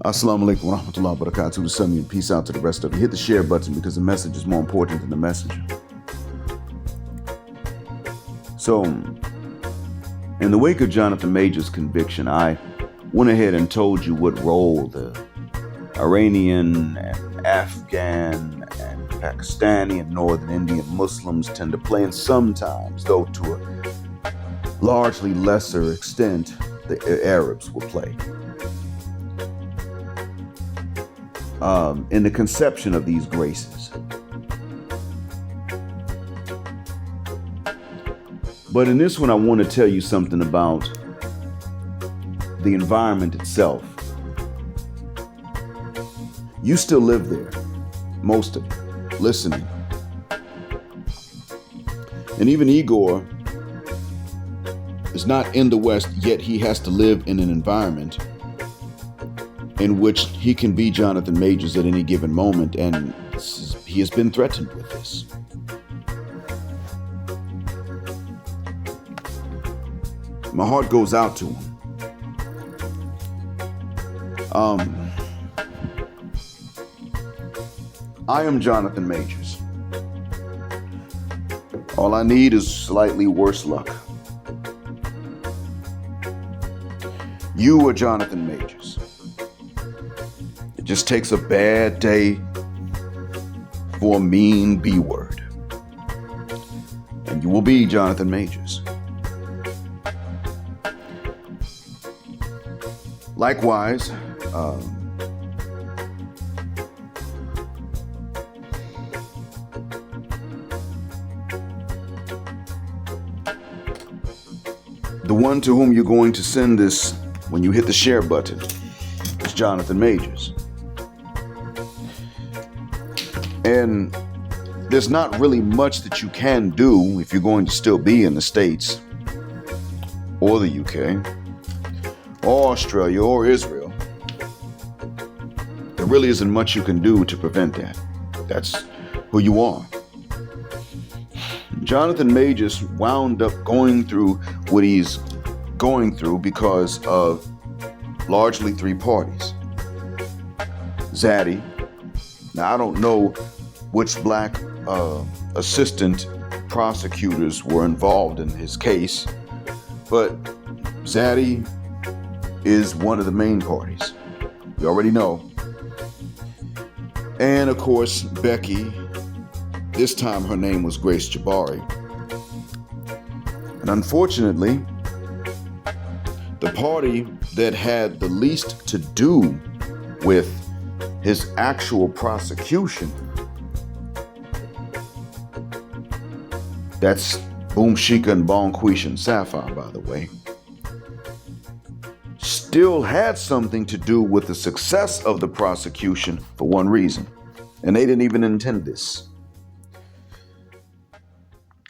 Assalamu alaikum wa rahmatullahi wa barakatuh. To some of you, and peace out to the rest of you. Hit the share button because the message is more important than the messenger. So, in the wake of Jonathan Major's conviction, I went ahead and told you what role the Iranian and Afghan and Pakistani and Northern Indian Muslims tend to play, and sometimes, though to a largely lesser extent, the Arabs will play. In the conception of these graces. But in this one, I want to tell you something about the environment itself. You still live there, most of you, listening. And even Igor is not in the West, yet he has to live in an environment in which he can be Jonathan Majors at any given moment, and he has been threatened with this. My heart goes out to him. I am Jonathan Majors. All I need is slightly worse luck. You are Jonathan Majors. It just takes a bad day for a mean B word. And you will be Jonathan Majors. Likewise, the one to whom you're going to send this when you hit the share button is Jonathan Majors. And there's not really much that you can do if you're going to still be in the States or the UK or Australia or Israel. There really isn't much you can do to prevent that. That's who you are. Jonathan Majors wound up going through what he's going through because of largely three parties. Zaddy. Now, I don't know which black assistant prosecutors were involved in his case, but Zaddy is one of the main parties. You already know. And of course, Becky. This time her name was Grace Jabari. And unfortunately, the party that had the least to do with his actual prosecution, that's Boom Shika and Bon Quish and Sapphire, by the way, still had something to do with the success of the prosecution for one reason. And they didn't even intend this.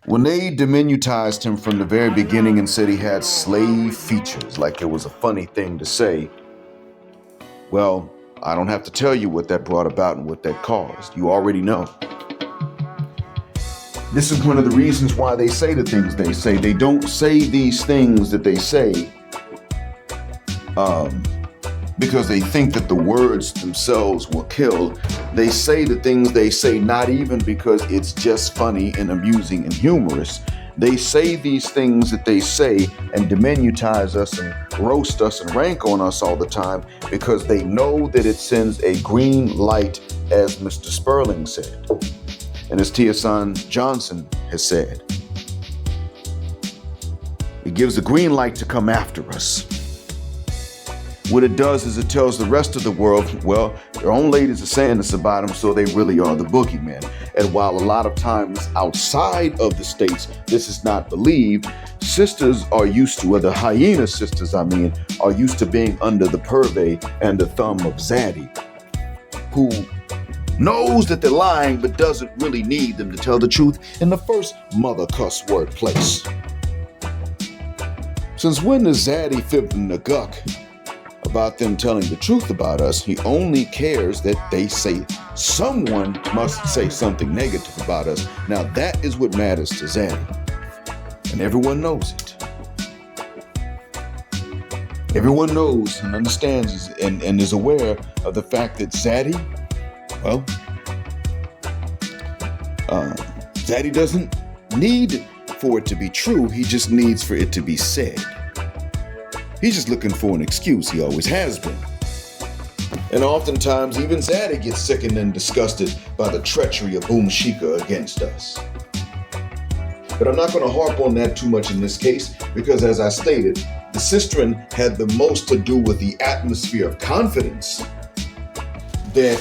When they diminutized him from the very beginning and said he had slave features, like it was a funny thing to say, well, I don't have to tell you what that brought about and what that caused. You already know. This is one of the reasons why they say the things they say. They don't say these things that they say because they think that the words themselves will kill. They say the things they say not even because it's just funny and amusing and humorous. They say these things that they say and diminutize us and roast us and rank on us all the time because they know that it sends a green light, as Mr. Sperling said, and as Tiasan Johnson has said. It gives a green light to come after us. What it does is it tells the rest of the world, well, their own ladies are saying this about them, so they really are the boogeyman. And while a lot of times outside of the States, this is not believed, sisters are used to, or the hyena sisters, are used to being under the purvey and the thumb of Zaddy, who knows that they're lying, but doesn't really need them to tell the truth in the first mother cuss word place. Since when is Zaddy fibbing the guck about them telling the truth about us? He only cares that they say someone must say something negative about us. Now that is what matters to Zaddy, and everyone knows it. Everyone knows and understands and is aware of the fact that Zaddy, well, Zaddy doesn't need for it to be true. He just needs for it to be said. He's just looking for an excuse. He always has been. And oftentimes, even Zaddy gets sickened and disgusted by the treachery of Boom Shika against us. But I'm not going to harp on that too much in this case, because as I stated, the Sistren had the most to do with the atmosphere of confidence that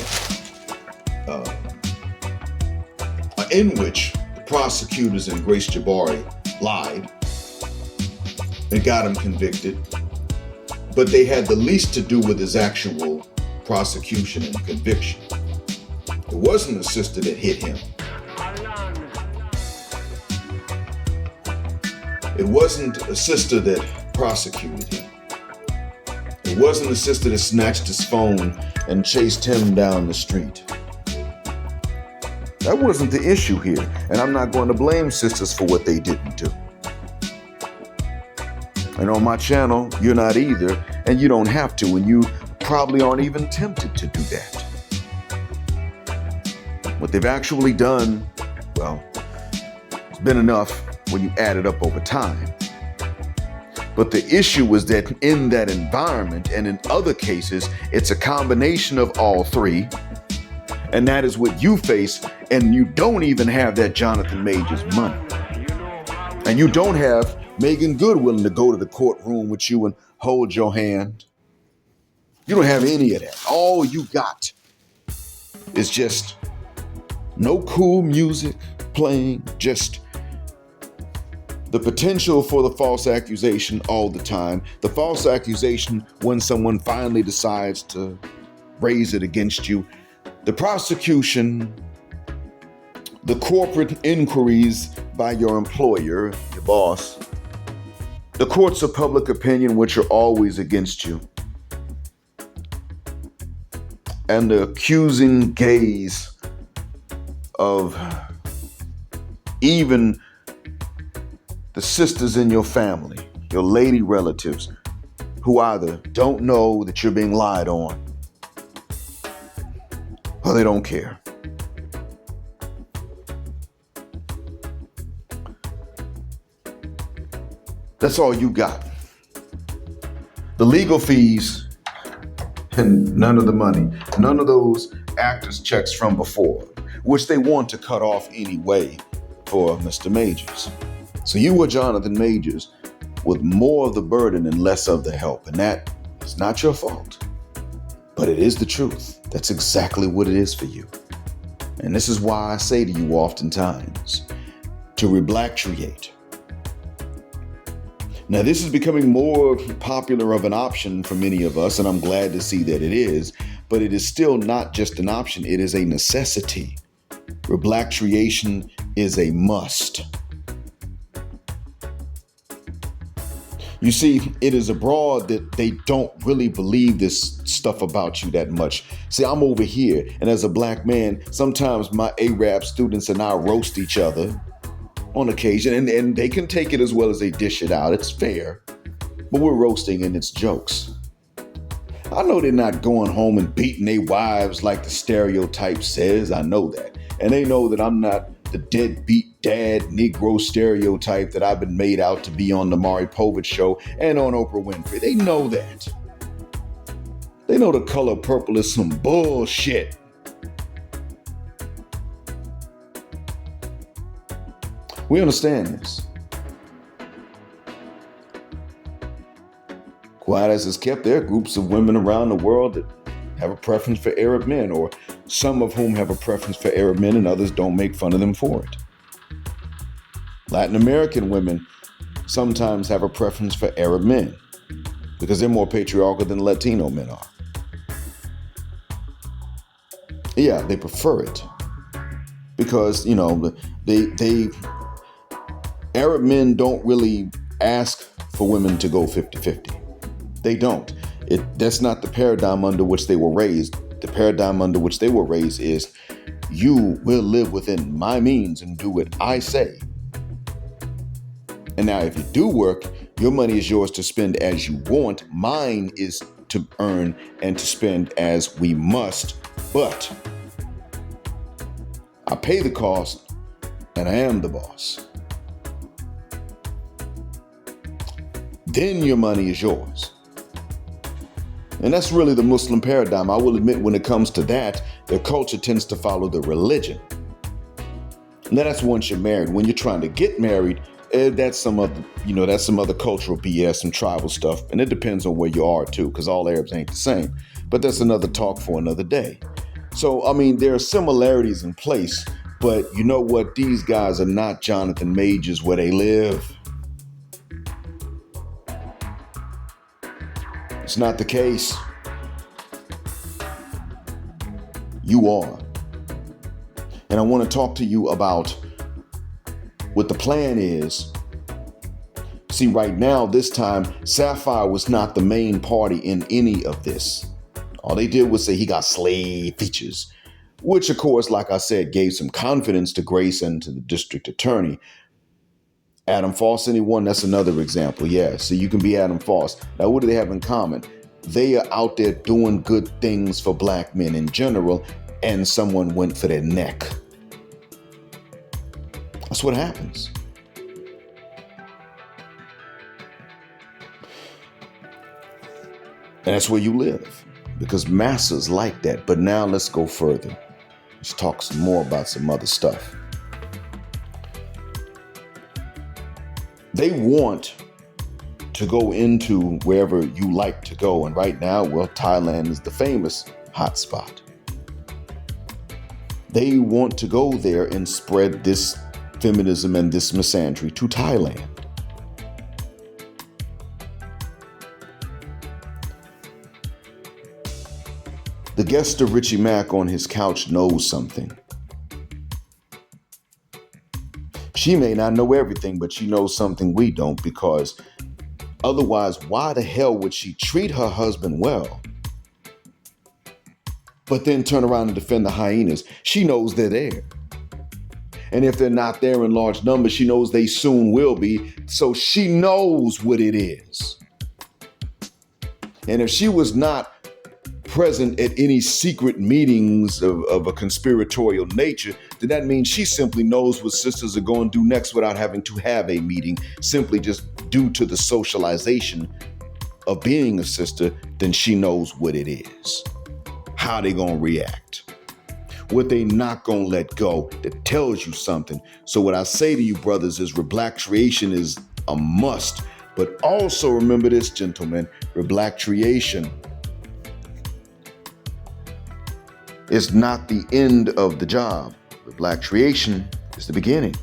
in which the prosecutors and Grace Jabari lied and got him convicted. But they had the least to do with his actual prosecution and conviction. It wasn't the sister that hit him. It wasn't a sister that prosecuted him. It wasn't a sister that snatched his phone and chased him down the street. That wasn't the issue here, and I'm not going to blame sisters for what they didn't do. And on my channel, you're not either, and you don't have to, and you probably aren't even tempted to do that. What they've actually done, well, it's been enough when you add it up over time. But the issue is that in that environment, and in other cases, it's a combination of all three. And that is what you face, and you don't even have that Jonathan Majors money. And you don't have Megan Good willing to go to the courtroom with you and hold your hand. You don't have any of that. All you got is just no cool music playing, just the potential for the false accusation all the time. The false accusation when someone finally decides to raise it against you. The prosecution, the corporate inquiries by your employer, your boss, the courts of public opinion, which are always against you, and the accusing gaze of even the sisters in your family, your lady relatives, who either don't know that you're being lied on, or they don't care. That's all you got. The legal fees and none of the money, none of those actors' checks from before, which they want to cut off anyway for Mr. Majors. So you were Jonathan Majors with more of the burden and less of the help. And that is not your fault, but it is the truth. That's exactly what it is for you. And this is why I say to you oftentimes to reblacktriate. Now, this is becoming more popular of an option for many of us, and I'm glad to see that it is, but it is still not just an option. It is a necessity. Reblacktriation is a must. You see, it is abroad that they don't really believe this stuff about you that much. See, I'm over here, and as a black man, sometimes my Arab students and I roast each other on occasion, and they can take it as well as they dish it out. It's fair, but we're roasting and it's jokes. I know they're not going home and beating their wives like the stereotype says. I know that. And they know that I'm not the deadbeat dad Negro stereotype that I've been made out to be on the Maury Povich show and on Oprah Winfrey. They know that. They know the color purple is some bullshit. We understand this. Quiet as it's kept, there are groups of women around the world that have a preference for Arab men, or some of whom have a preference for Arab men and others don't make fun of them for it. Latin American women sometimes have a preference for Arab men because they're more patriarchal than Latino men are. Yeah, they prefer it because, you know, they Arab men don't really ask for women to go 50-50. They don't. That's not the paradigm under which they were raised. The paradigm under which they were raised is you will live within my means and do what I say. And now if you do work, Your money is yours to spend as you want. Mine is to earn and to spend as we must. But I pay the cost and I am the boss. Then your money is yours. And that's really the Muslim paradigm. I will admit, when it comes to that, their culture tends to follow the religion. Now that's once you're married. When you're trying to get married, that's some other cultural BS, some tribal stuff. And it depends on where you are too, because all Arabs ain't the same. But that's another talk for another day. So, I mean, there are similarities in place, but you know what? These guys are not Jonathan Majors where they live. It's not the case. You are. And I want to talk to you about what the plan is. See, right now, this time, Sapphire was not the main party in any of this. All they did was say he got slave features, which, of course, like I said, gave some confidence to Grace and to the district attorney. Adam Foss, anyone? That's another example. Yeah, so you can be Adam Foss. Now, what do they have in common? They are out there doing good things for black men in general, and someone went for their neck. That's what happens. And that's where you live, because masses like that. But now let's go further. Let's talk some more about some other stuff. They want to go into wherever you like to go. And right now, well, Thailand is the famous hotspot. They want to go there and spread this feminism and this misandry to Thailand. The guest of Richie Mack on his couch knows something. She may not know everything, but she knows something we don't, because otherwise, why the hell would she treat her husband well, but then turn around and defend the hyenas? She knows they're there. And if they're not there in large numbers, she knows they soon will be. So she knows what it is. And if she was not present at any secret meetings of a conspiratorial nature, then that means she simply knows what sisters are going to do next without having to have a meeting, simply just due to the socialization of being a sister. Then she knows what it is, how they going to react, what they not going to let go. That tells you something. So what I say to you, brothers, is repatriation is a must. But also remember this, gentlemen, repatriation is not the end of the job. Repatriation is the beginning.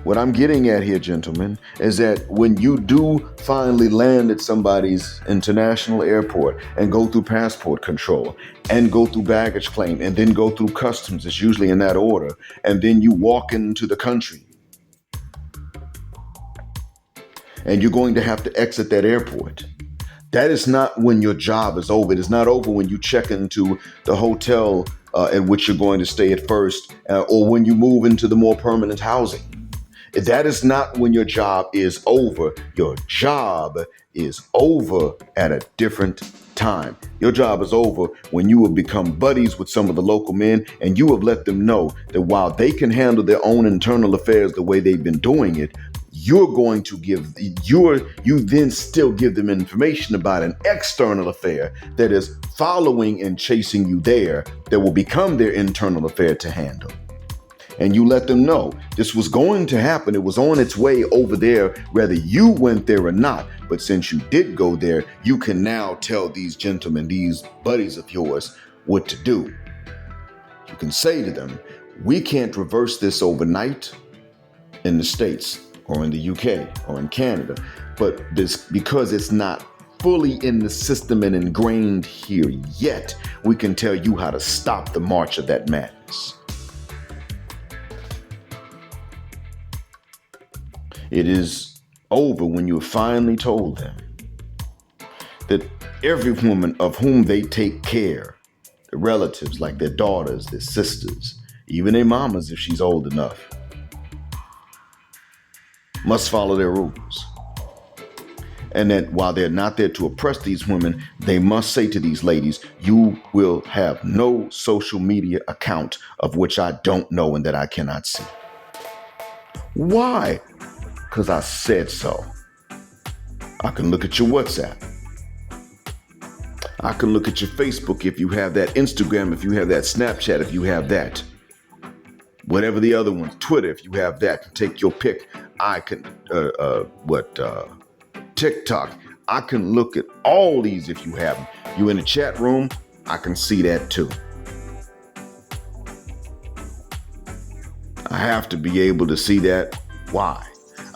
What I'm getting at here, gentlemen, is that when you do finally land at somebody's international airport and go through passport control and go through baggage claim and then go through customs, it's usually in that order, and then you walk into the country and you're going to have to exit that airport. That is not when your job is over. It is not over when you check into the hotel in which you're going to stay at first, or when you move into the more permanent housing. That is not when your job is over. Your job is over at a different time. Your job is over when you have become buddies with some of the local men, and you have let them know that while they can handle their own internal affairs the way they've been doing it, you're going to you then still give them information about an external affair that is following and chasing you there, that will become their internal affair to handle. And you let them know this was going to happen. It was on its way over there, whether you went there or not. But since you did go there, you can now tell these gentlemen, these buddies of yours, what to do. You can say to them, we can't reverse this overnight in the States or in the UK or in Canada, but this, because it's not fully in the system and ingrained here yet, we can tell you how to stop the march of that madness. It is over when you have finally told them that every woman of whom they take care, the relatives like their daughters, their sisters, even their mamas if she's old enough, must follow their rules. And that while they're not there to oppress these women, they must say to these ladies, you will have no social media account of which I don't know and that I cannot see. Why? Because I said so. I can look at your WhatsApp. I can look at your Facebook if you have that, Instagram if you have that, Snapchat if you have that. Whatever the other ones, Twitter if you have that, take your pick. I can, TikTok. I can look at all these if you have them. You in the chat room, I can see that too. I have to be able to see that. Why?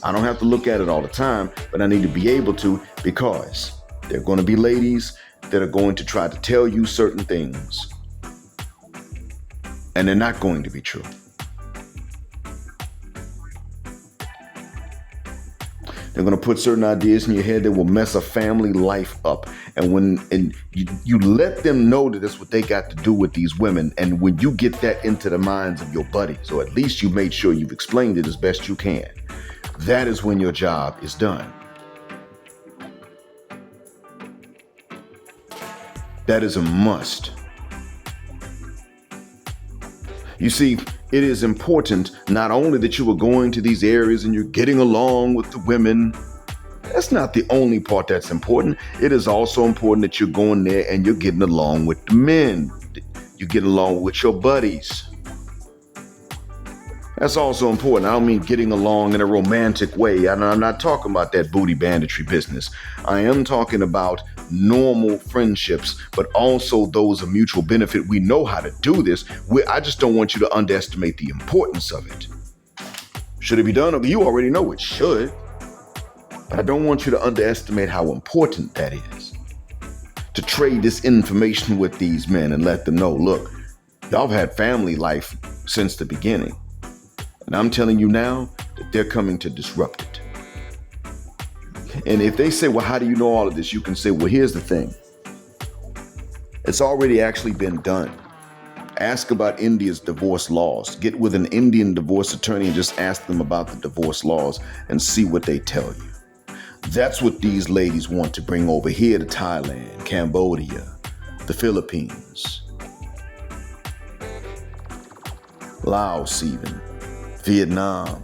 I don't have to look at it all the time, but I need to be able to, because there are going to be ladies that are going to try to tell you certain things, and they're not going to be true. They're going to put certain ideas in your head that will mess a family life up. And you let them know that that's what they got to do with these women. And when you get that into the minds of your buddies, or at least you made sure you've explained it as best you can, that is when your job is done. That is a must. You see, it is important not only that you are going to these areas and you're getting along with the women. That's not the only part that's important. It is also important that you're going there and you're getting along with the men. You get along with your buddies. That's also important. I don't mean getting along in a romantic way. I'm not talking about that booty banditry business. I am talking about normal friendships, but also those of mutual benefit. We know how to do this. I just don't want you to underestimate the importance of it. Should it be done? You already know it should. But I don't want you to underestimate how important that is. To trade this information with these men and let them know, look, y'all have had family life since the beginning. And I'm telling you now that they're coming to disrupt it. And if they say, well, how do you know all of this? You can say, well, here's the thing. It's already actually been done. Ask about India's divorce laws. Get with an Indian divorce attorney and just ask them about the divorce laws and see what they tell you. That's what these ladies want to bring over here to Thailand, Cambodia, the Philippines, Laos even, Vietnam.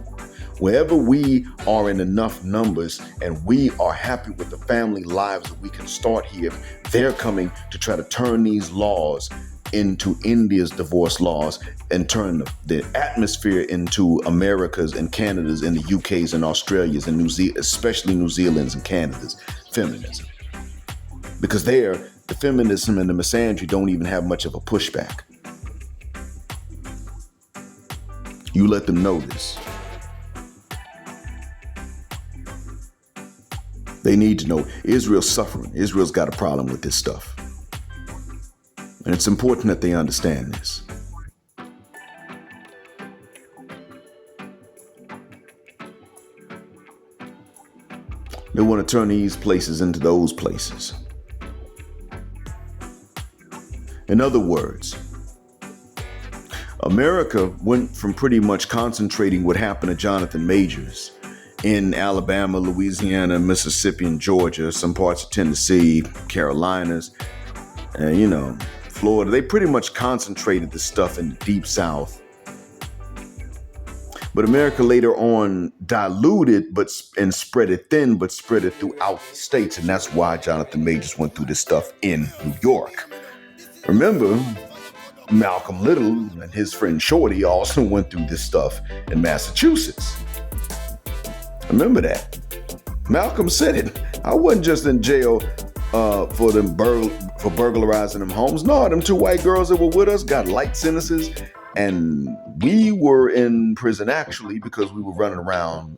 Wherever we are in enough numbers and we are happy with the family lives that we can start here, they're coming to try to turn these laws into India's divorce laws and turn the atmosphere into America's and Canada's and the UK's and Australia's and New Zealand, especially New Zealand's and Canada's feminism. Because there, the feminism and the misandry don't even have much of a pushback. You let them know this. They need to know Israel's suffering. Israel's got a problem with this stuff. And it's important that they understand this. They want to turn these places into those places. In other words, America went from pretty much concentrating what happened to Jonathan Majors in Alabama, Louisiana, Mississippi, and Georgia, some parts of Tennessee, Carolinas, and, Florida. They pretty much concentrated the stuff in the Deep South. But America later on diluted and spread it thin, but spread it throughout the states. And that's why Jonathan Majors went through this stuff in New York. Remember, Malcolm Little and his friend Shorty also went through this stuff in Massachusetts. Remember that. Malcolm said it. I wasn't just in jail for burglarizing them homes. No, them two white girls that were with us got light sentences, and we were in prison actually because we were running around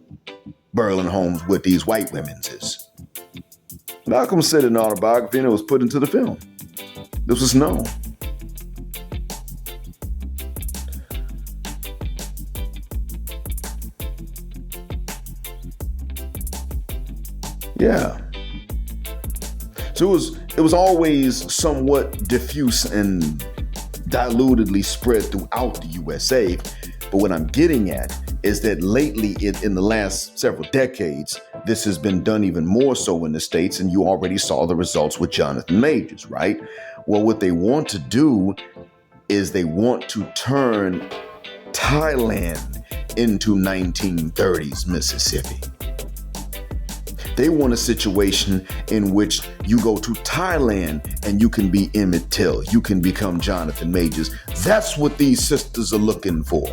burgling homes with these white women's. Malcolm said in an autobiography, and it was put into the film. This was known. Yeah. So it was always somewhat diffuse and dilutedly spread throughout the USA. But what I'm getting at is that lately, in the last several decades, this has been done even more so in the States, and you already saw the results with Jonathan Majors, right? Well, what they want to do is they want to turn Thailand into 1930s Mississippi. They want a situation in which you go to Thailand and you can be Emmett Till, you can become Jonathan Majors. That's what these sisters are looking for.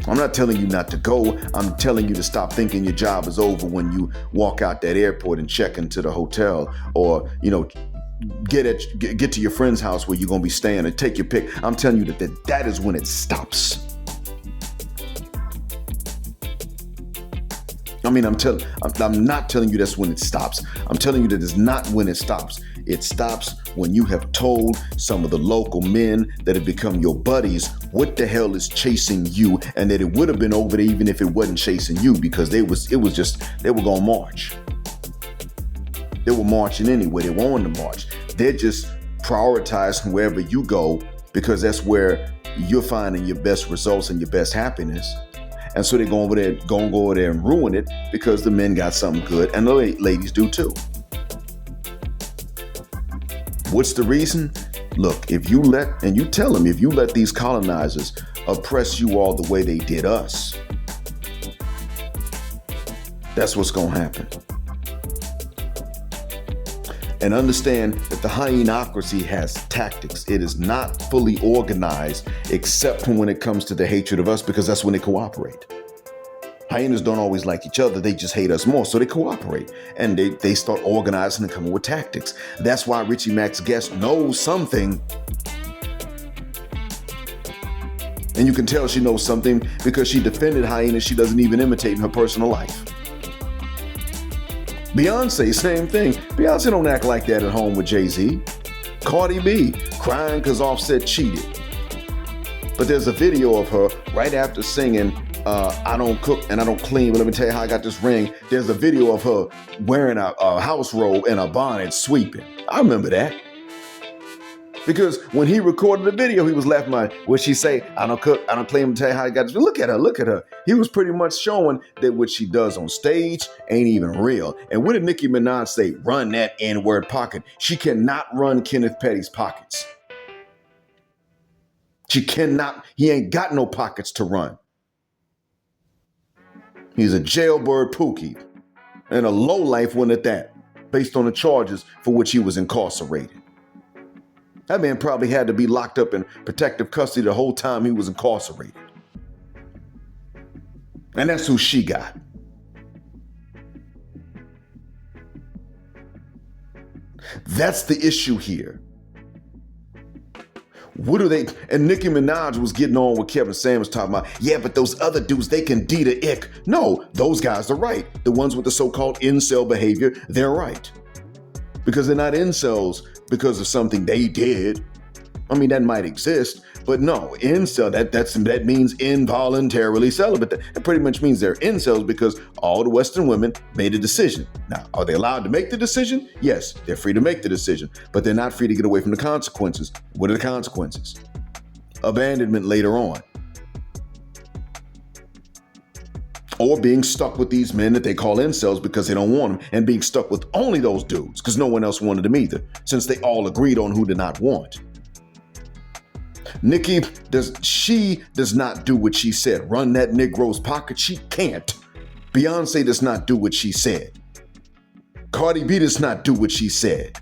I'm not telling you not to go. I'm telling you to stop thinking your job is over when you walk out that airport and check into the hotel, or, get to your friend's house where you're going to be staying and take your pick. I'm telling you that is when it stops. I'm not telling you that's when it stops. I'm telling you that is not when it stops. It stops when you have told some of the local men that have become your buddies what the hell is chasing you, and that it would have been over there even if it wasn't chasing you, because they were going to march. They were marching anyway. They were on the march. They're just prioritizing wherever you go, because that's where you're finding your best results and your best happiness. And so they're go over there and ruin it because the men got something good, and the ladies do too. What's the reason? Look, if you let these colonizers oppress you all the way they did us, that's what's going to happen. And understand that the hyenocracy has tactics. It is not fully organized except when it comes to the hatred of us, because that's when they cooperate. Hyenas don't always like each other. They just hate us more, so they cooperate. And they start organizing and coming with tactics. That's why Richie Mac's guest knows something. And you can tell she knows something because she defended hyenas she doesn't even imitate in her personal life. Beyonce, same thing. Beyonce don't act like that at home with Jay-Z. Cardi B, crying because Offset cheated. But there's a video of her right after singing, I don't cook and I don't clean, but let me tell you how I got this ring. There's a video of her wearing a house robe and a bonnet sweeping. I remember that. Because when he recorded the video, he was laughing like, what she say? I don't cook, I don't clean, let me tell you how I got this. Look at her. He was pretty much showing that what she does on stage ain't even real. And what did Nicki Minaj say? Run that N-word pocket. She cannot run Kenneth Petty's pockets. She cannot. He ain't got no pockets to run. He's a jailbird pookie and a lowlife one at that, based on the charges for which he was incarcerated. That man probably had to be locked up in protective custody the whole time he was incarcerated. And that's who she got. That's the issue here. What are they? And Nicki Minaj was getting on with Kevin Samuels talking about, yeah, but those other dudes, they can D the ick. No, those guys are right. The ones with the so-called incel behavior, they're right. Because they're not incels because of something they did. I mean, that might exist, but no, incel, that means involuntarily celibate. That pretty much means they're incels because all the Western women made a decision. Now, are they allowed to make the decision? Yes, they're free to make the decision, but they're not free to get away from the consequences. What are the consequences? Abandonment later on. Or being stuck with these men that they call incels because they don't want them, and being stuck with only those dudes because no one else wanted them either, since they all agreed on who to not want. Nicki does not do what she said. Run that Negro's pocket. She can't. Beyonce does not do what she said. Cardi B does not do what she said.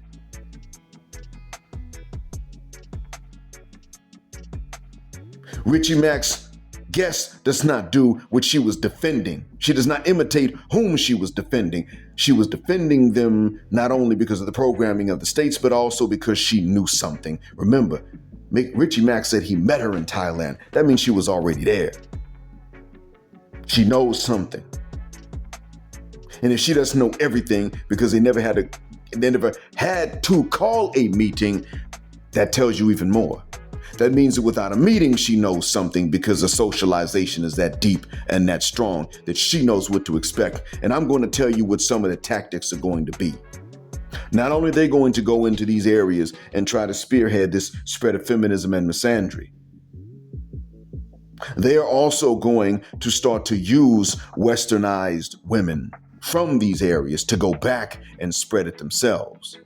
Richie Mac's guest does not do what she was defending. She does not imitate whom she was defending. She was defending them not only because of the programming of the states, but also because she knew something. Remember, Richie Mac said he met her in Thailand. That means she was already there. She knows something. And if she doesn't know everything because they never had to call a meeting, that tells you even more. That means that without a meeting, she knows something because the socialization is that deep and that strong that she knows what to expect. And I'm going to tell you what some of the tactics are going to be. Not only are they going to go into these areas and try to spearhead this spread of feminism and misandry, They are also going to start to use westernized women from these areas to go back and spread it themselves.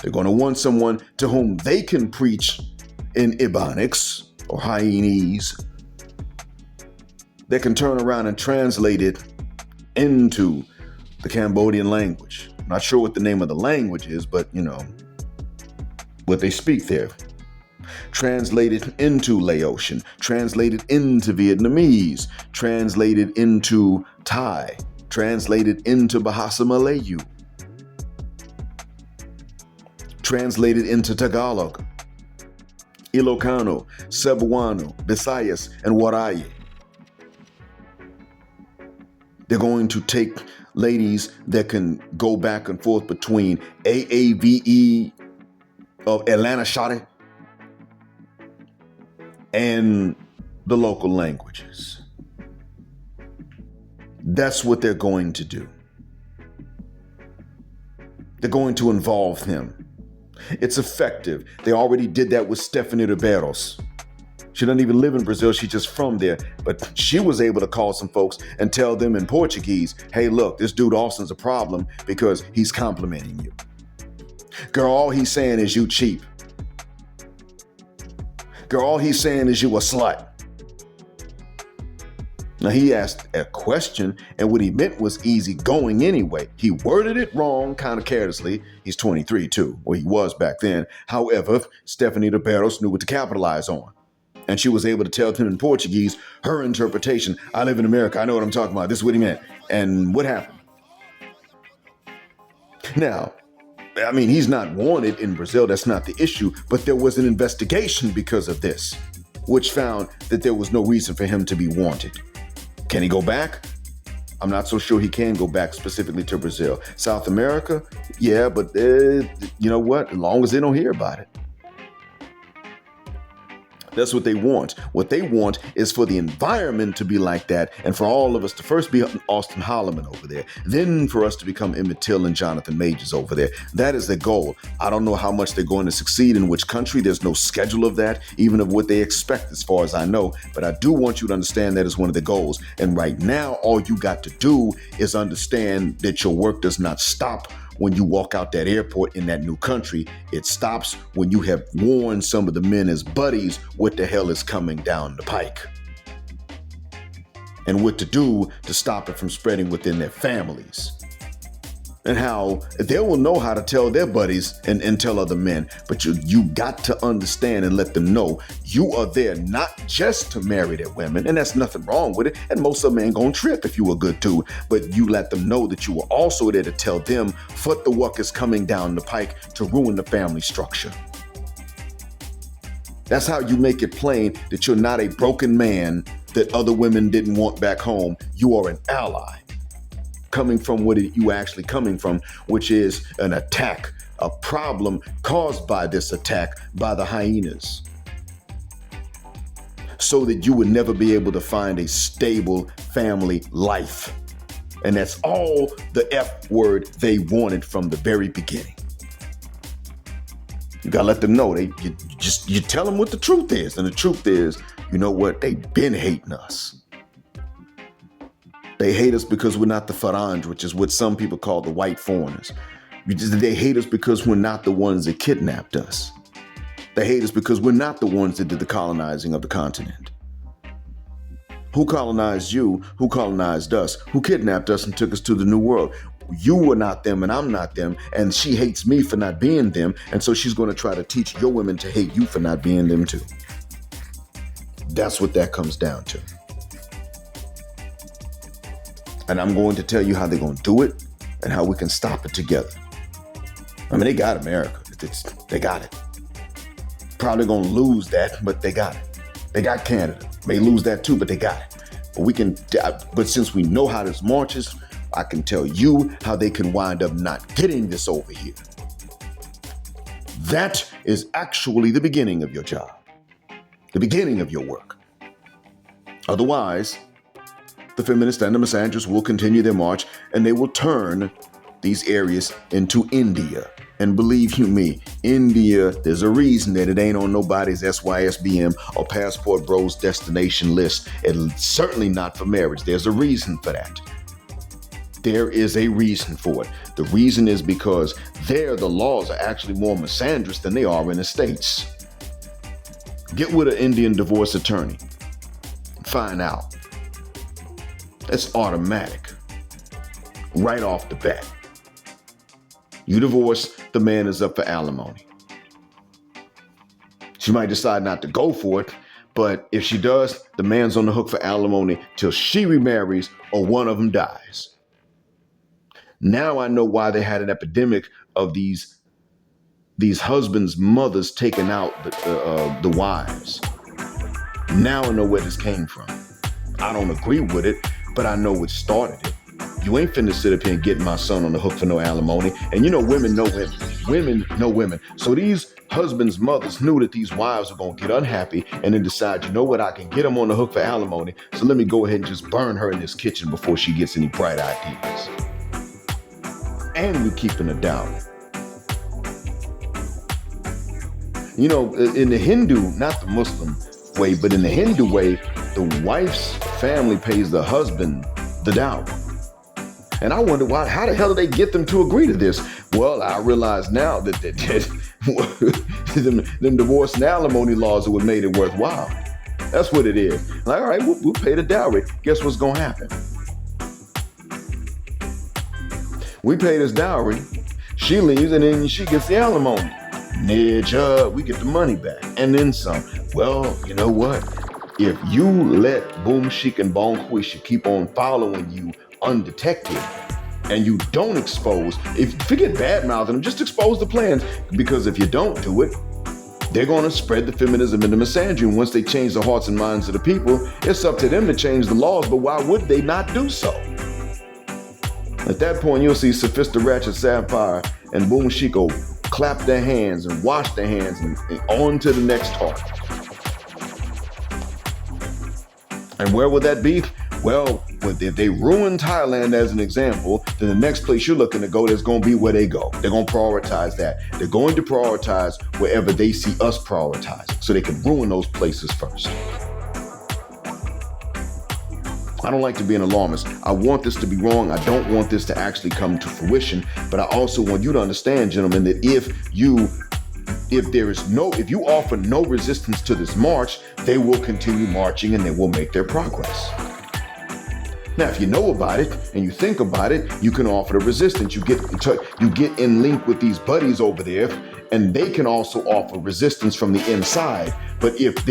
They're going to want someone to whom they can preach in Ebonics or hyenas that can turn around and translate it into the Cambodian language. I'm not sure what the name of the language is, but you know, what they speak there. Translated into Laotian, translated into Vietnamese, translated into Thai, translated into Bahasa Malayu, translated into Tagalog, Ilocano, Cebuano, Visayas, and Waray. They're going to take ladies that can go back and forth between AAVE of Atlanta Shotty and the local languages. That's what they're going to do. They're going to involve him. It's effective. They already did that with Stephanie Riberos. She doesn't even live in Brazil. She's just from there. But she was able to call some folks and tell them in Portuguese, hey, look, this dude Austin's a problem because he's complimenting you. Girl, all he's saying is you cheap. Girl, all he's saying is you a slut. Now, he asked a question, and what he meant was easy going anyway. He worded it wrong, kind of carelessly. He's 23, too, or he was back then. However, Stephanie Riberos knew what to capitalize on. And she was able to tell him in Portuguese her interpretation. I live in America. I know what I'm talking about. This is what he meant. And what happened? Now, I mean, he's not wanted in Brazil. That's not the issue. But there was an investigation because of this, which found that there was no reason for him to be wanted. Can he go back? I'm not so sure he can go back specifically to Brazil. South America? Yeah, but you know what? As long as they don't hear about it. That's what they want. What they want is for the environment to be like that and for all of us to first be Austin Holloman over there, then for us to become Emmett Till and Jonathan Majors over there. That is the goal. I don't know how much they're going to succeed in which country. There's no schedule of that, even of what they expect as far as I know. But I do want you to understand that is one of the goals. And right now, all you got to do is understand that your work does not stop when you walk out that airport in that new country. It stops when you have warned some of the men as buddies what the hell is coming down the pike and what to do to stop it from spreading within their families. And how they will know how to tell their buddies and tell other men. But you got to understand and let them know you are there not just to marry their women, and that's nothing wrong with it. And most of them ain't gonna trip if you a good dude. But you let them know that you are also there to tell them what the wuck is coming down the pike to ruin the family structure. That's how you make it plain that you're not a broken man that other women didn't want back home. You are an ally. Coming from what you actually coming from, which is an attack, a problem caused by this attack by the hyenas. So that you would never be able to find a stable family life. And that's all the F word they wanted from the very beginning. You gotta let them know. You tell them what the truth is. And the truth is, you know what? They've been hating us. They hate us because we're not the Farange, which is what some people call the white foreigners. They hate us because we're not the ones that kidnapped us. They hate us because we're not the ones that did the colonizing of the continent. Who colonized you? Who colonized us? Who kidnapped us and took us to the New World? You were not them and I'm not them. And she hates me for not being them. And so she's going to try to teach your women to hate you for not being them too. That's what that comes down to. And I'm going to tell you how they're going to do it and how we can stop it together. I mean, they got America. They got it. Probably going to lose that, but they got it. They got Canada. May lose that too, but they got it. But since we know how this marches, I can tell you how they can wind up not getting this over here. That is actually the beginning of your job. The beginning of your work. Otherwise, the feminists and the misandrists will continue their march and they will turn the these areas into India. And believe you me, India, there's a reason that it ain't on nobody's SYSBM or Passport Bros destination list. And certainly not for marriage. There's a reason for that. There is a reason for it. The reason is because there the laws are actually more misandrous than they are in the States. Get with an Indian divorce attorney. Find out. That's automatic. Right off the bat. You divorce, the man is up for alimony. She might decide not to go for it, but if she does, the man's on the hook for alimony till she remarries or one of them dies. Now I know why they had an epidemic of these husbands' mothers taking out the wives. Now I know where this came from. I don't agree with it, but I know what started it. You ain't finna sit up here and get my son on the hook for no alimony. And you know women know women. Women know women. So these husbands' mothers knew that these wives were gonna get unhappy and then decide, you know what, I can get them on the hook for alimony. So let me go ahead and just burn her in this kitchen before she gets any bright ideas. And we're keeping her down. You know, in the Hindu, not the Muslim way, but in the Hindu way, the wife's family pays the husband the dowry. And I wonder how the hell did they get them to agree to this? Well, I realize now that them divorce and alimony laws would have made it worthwhile. That's what it is. Like, all right, we'll pay the dowry. Guess what's gonna happen? We pay this dowry, she leaves, and then she gets the alimony. Nidge, we get the money back, and then some. Well, you know what? If you let Boom Chic and Bon Quisha keep on following you undetected, and you don't expose, forget bad-mouthing them, just expose the plans, because if you don't do it, they're going to spread the feminism and the misandry, and once they change the hearts and minds of the people, it's up to them to change the laws, but why would they not do so? At that point, you'll see Sophista Ratchet Sapphire and Boom Chic clap their hands and wash their hands and on to the next talk. And where would that be? Well, if they ruin Thailand as an example, then the next place you're looking to go, there's going to be where they go. They're going to prioritize that. They're going to prioritize wherever they see us prioritizing, so they can ruin those places first. I don't like to be an alarmist. I want this to be wrong. I don't want this to actually come to fruition. But I also want you to understand, gentlemen, that if you offer no resistance to this march, they will continue marching and they will make their progress. Now, if you know about it and you think about it, you can offer the resistance. You get in link with these buddies over there, and they can also offer resistance from the inside. But if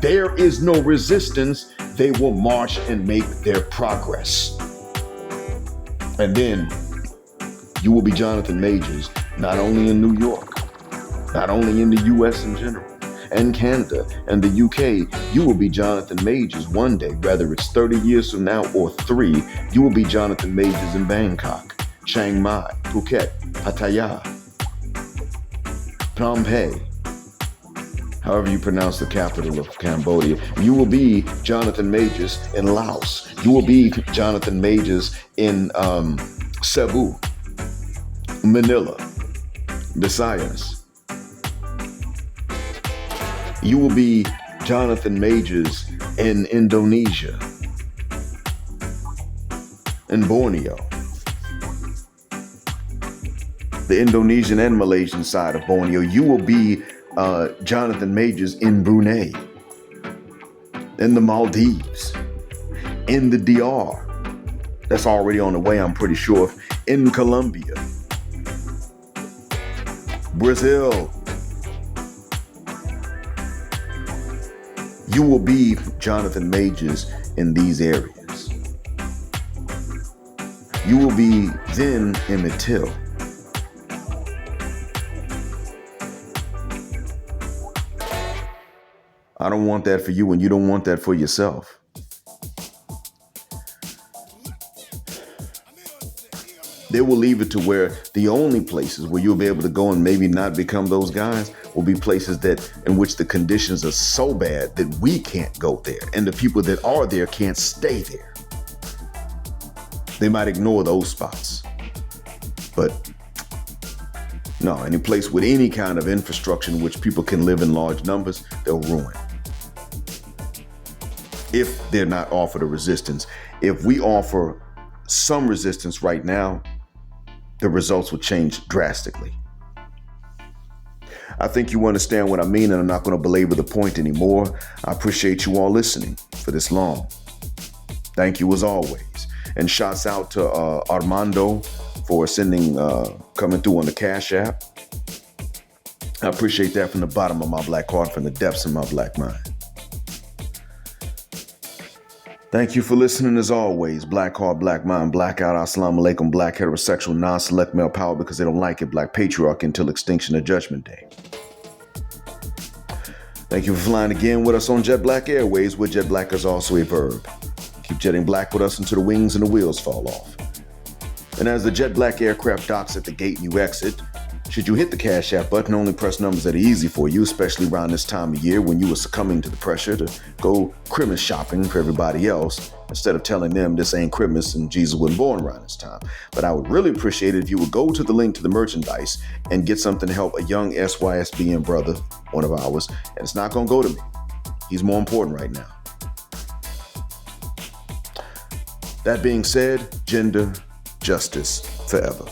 there is no resistance, they will march and make their progress. And then you will be Jonathan Majors, not only in New York, not only in the US in general, and Canada and the UK. You will be Jonathan Majors one day, whether it's 30 years from now or 3. You will be Jonathan Majors in Bangkok, Chiang Mai, Phuket, Pattaya, Phnom Penh, however you pronounce the capital of Cambodia. You will be Jonathan Majors in Laos. You will be Jonathan Majors in Cebu, Manila, Visayas. You will be Jonathan Majors in Indonesia, in Borneo, the Indonesian and Malaysian side of Borneo. You will be Jonathan Majors in Brunei, in the Maldives, in the DR. That's already on the way, I'm pretty sure. In Colombia, Brazil. You will be Jonathan Majors in these areas. You will be then Emmett Till. I don't want that for you, and you don't want that for yourself. They will leave it to where the only places where you'll be able to go and maybe not become those guys will be places in which the conditions are so bad that we can't go there, and the people that are there can't stay there. They might ignore those spots. But no, any place with any kind of infrastructure in which people can live in large numbers, they'll ruin. If they're not offered a resistance. If we offer some resistance right now, the results will change drastically. I think you understand what I mean, and I'm not going to belabor the point anymore. I appreciate you all listening for this long. Thank you as always. And shouts out to Armando for coming through on the Cash App. I appreciate that from the bottom of my black heart, from the depths of my black mind. Thank you for listening as always. Black heart, black mind, blackout, assalamu alaikum, black heterosexual, non-select male power because they don't like it, black patriarch until extinction of judgment day. Thank you for flying again with us on Jet Black Airways, where jet black is also a verb. Keep jetting black with us until the wings and the wheels fall off. And as the jet black aircraft docks at the gate and you exit, should you hit the Cash App button, only press numbers that are easy for you, especially around this time of year when you are succumbing to the pressure to go Christmas shopping for everybody else, instead of telling them this ain't Christmas and Jesus wasn't born around this time. But I would really appreciate it if you would go to the link to the merchandise and get something to help a young SYSBN brother, one of ours, and it's not going to go to me. He's more important right now. That being said, gender, justice, forever.